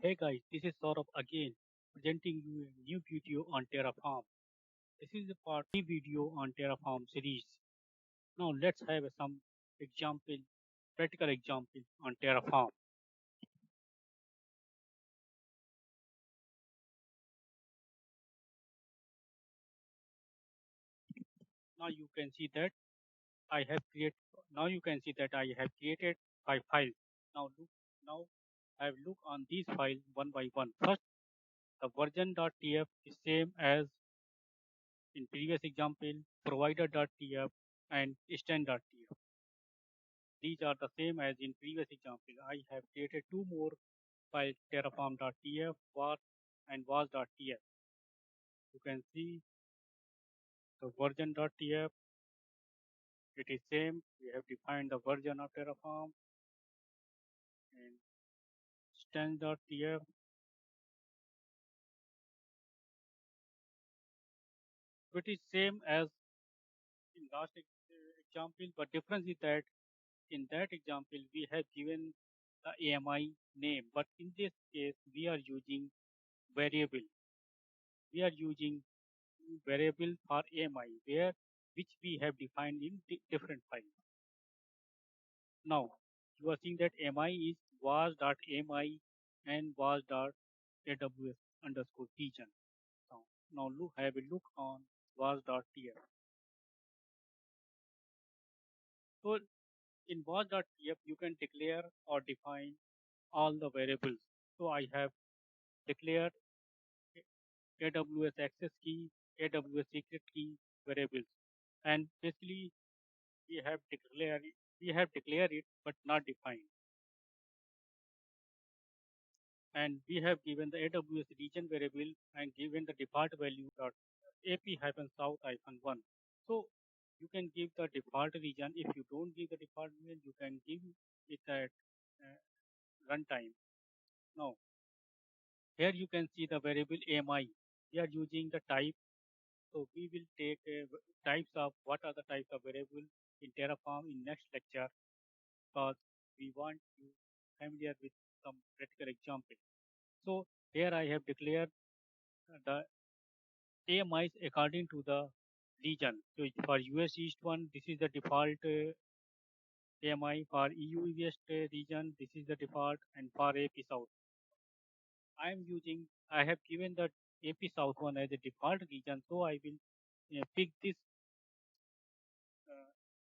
Hey guys, this is Saurabh again, presenting you a new video on Terraform. This is a part 3 video on Terraform series. Now let's have some example, practical example on Terraform. Now you can see that I have created. Now you can see that I have created 5 files. Now I have look on these files one by one. First, the version.tf is same as in previous example, provider.tf and stand.tf. These are the same as in previous example. I have created two more files, terraform.tf, var and was.tf. You can see the version.tf, it is same. We have defined the version of Terraform and stand.tf, it is same as in last example, but difference is that in that example we have given the AMI name, but in this case we are using variable. We are using variable for AMI where which we have defined in different files. Now you are seeing that AMI is was.ami and was.aws underscore region. Now look, have a look on was.tf. So in was.tf you can declare or define all the variables. So I have declared AWS access key, AWS secret key variables, and basically we have declared it but not defined, and we have given the AWS region variable and given the default value dot ap-south-1. So you can give the default region. If you don't give the default region, you can give it at runtime. Now here you can see the variable AMI. We are using the type. So we will take types of what are the types of variable in Terraform in next lecture, because we want you familiar with some practical example. So here I have declared the AMIs according to the region. So for US East one, this is the default AMI. For EU West region, this is the default, and for AP South, I have given the AP South one as a default region. So I will pick uh,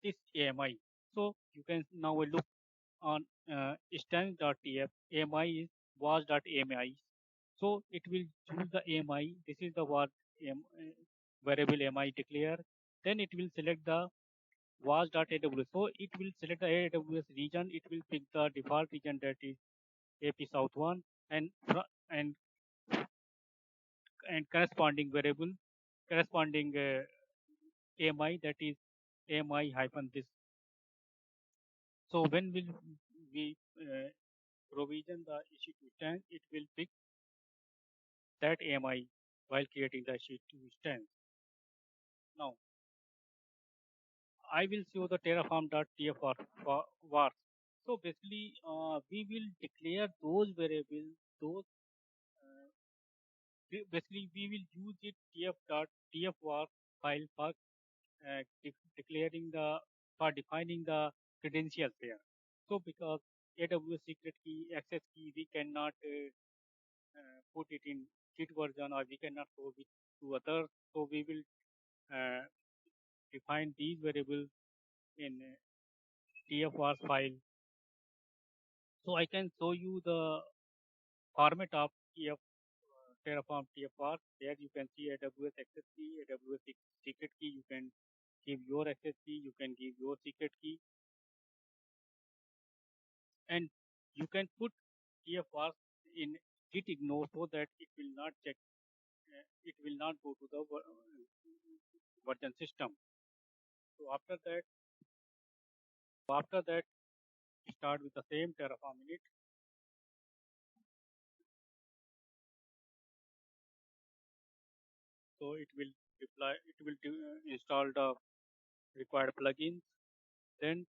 this AMI. So you can now look on instance.tf. AMI is was.ami. So it will choose the AMI. This is the what variable AMI declare. Then it will select the was.aws. So it will select the AWS region. It will pick the default region, that is AP South one, and and corresponding variable, corresponding AMI, that is AMI hyphen this. So when will we provision the EC2 instance, it will pick that AMI while creating the EC2 instance. Now I will show the terraform.tf var. So basically, we will declare those variables. Those basically we will use it tf var file for declaring the for defining the credentials there. So because AWS secret key, access key, we cannot put it in Git version, or we cannot show it to others. So we will uh, define these variables in tfvars file. So I can show you the format of Terraform TFR. There you can see AWS access key, AWS secret key. You can give your access key, you can give your secret key, and you can put TFR in git ignore so that it will not check, it will not go to the version system. So after that, start with the same Terraform init. So it will install the required plugins, then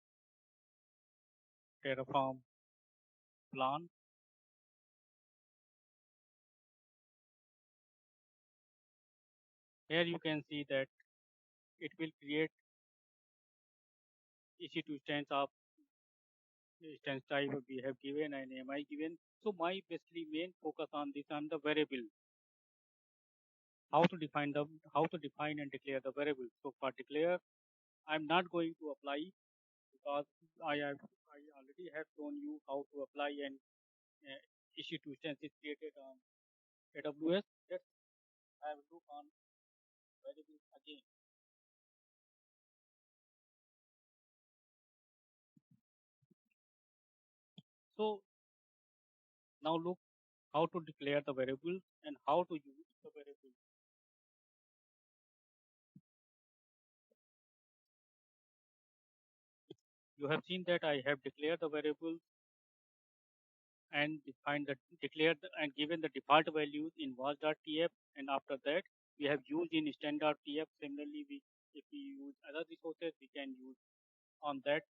Terraform plan, Here you can see that it will create EC2 instance of instance type we have given and AMI given. So my basically main focus on this on the variable, how to define and declare the variable. So for declare, I'm not going to apply because I already have shown you how to apply and EC2 instance is created on AWS. Let's have a look on variables again. So now look how to declare the variables and how to use the variables. You have seen that I have declared the variables and defined the declared and given the default values in was.tf, and after that we have used in standard.tf. Similarly, if we use other resources, we can use on that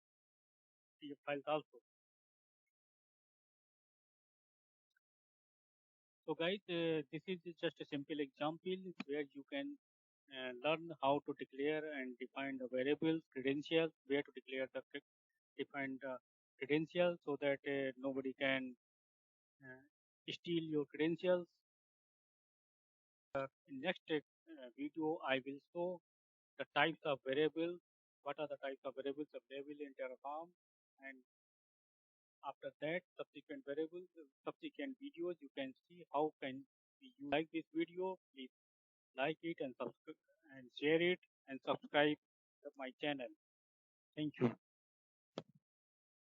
tf files also. So guys, this is just a simple example where you can learn how to declare and define the variables, credentials, where to declare the define the credentials so that nobody can uh, steal your credentials. In next video, I will show the types of variables, what are the types of variables available in Terraform, and after that, subsequent variables, subsequent videos, you can see how can you like this video. Please like it and subscribe and share it and subscribe to my channel. Thank you.